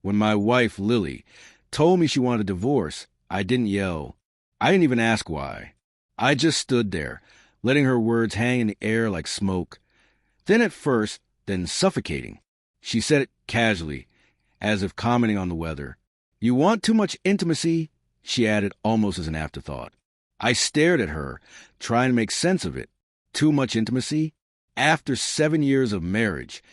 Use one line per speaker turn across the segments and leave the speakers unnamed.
When my wife, Lily, told me she wanted a divorce, I didn't yell. I didn't even ask why. I just stood there, letting her words hang in the air like smoke. Thin at first, then suffocating. She said it casually, as if commenting on the weather. "You want too much intimacy?" she added almost as an afterthought. I stared at her, trying to make sense of it. Too much intimacy? After 7 years of marriage,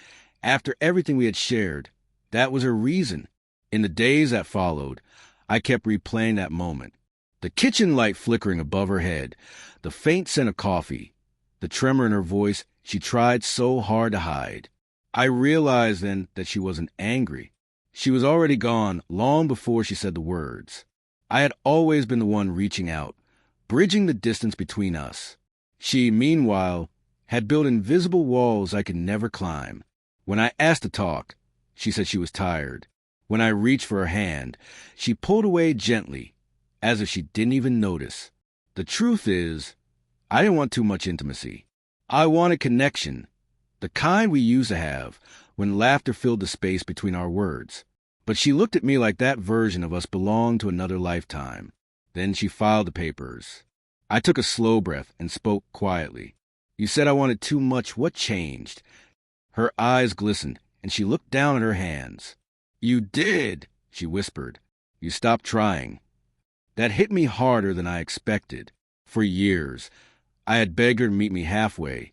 after everything we had shared, that was her reason. In the days that followed, I kept replaying that moment. The kitchen light flickering above her head, the faint scent of coffee, the tremor in her voice she tried so hard to hide. I realized then that she wasn't angry. She was already gone long before she said the words. I had always been the one reaching out, bridging the distance between us. She, meanwhile, had built invisible walls I could never climb. When I asked to talk, she said she was tired. When I reached for her hand, she pulled away gently, as if she didn't even notice. The truth is, I didn't want too much intimacy. I wanted connection, the kind we used to have when laughter filled the space between our words. But she looked at me like that version of us belonged to another lifetime. Then she filed the papers. I took a slow breath and spoke quietly. "You said I wanted too much. What changed?" Her eyes glistened, and she looked down at her hands. "You did," she whispered. "You stopped trying." That hit me harder than I expected. For years, I had begged her to meet me halfway,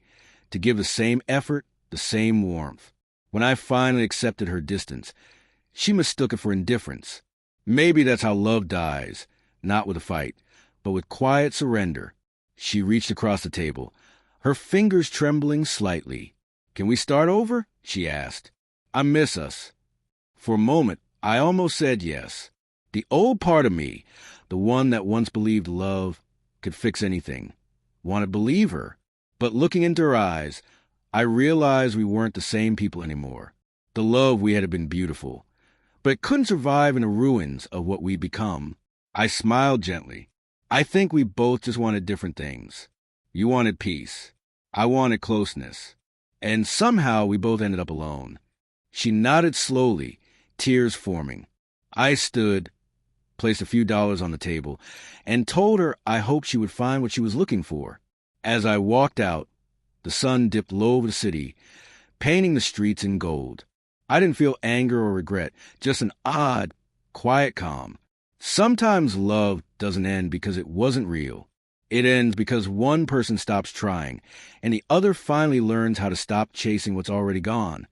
to give the same effort, the same warmth. When I finally accepted her distance, she mistook it for indifference. Maybe that's how love dies, not with a fight, but with quiet surrender. She reached across the table, her fingers trembling slightly. "Can we start over?" she asked. "I miss us." For a moment, I almost said yes. The old part of me, the one that once believed love could fix anything, wanted to believe her. But looking into her eyes, I realized we weren't the same people anymore. The love we had been beautiful, but it couldn't survive in the ruins of what we'd become. I smiled gently. I think we both just wanted different things. You wanted peace. I wanted closeness. And somehow we both ended up alone. She nodded slowly, tears forming. I stood, placed a few dollars on the table, and told her I hoped she would find what she was looking for. As I walked out, the sun dipped low over the city, painting the streets in gold. I didn't feel anger or regret, just an odd, quiet calm. Sometimes love doesn't end because it wasn't real. It ends because one person stops trying, and the other finally learns how to stop chasing what's already gone.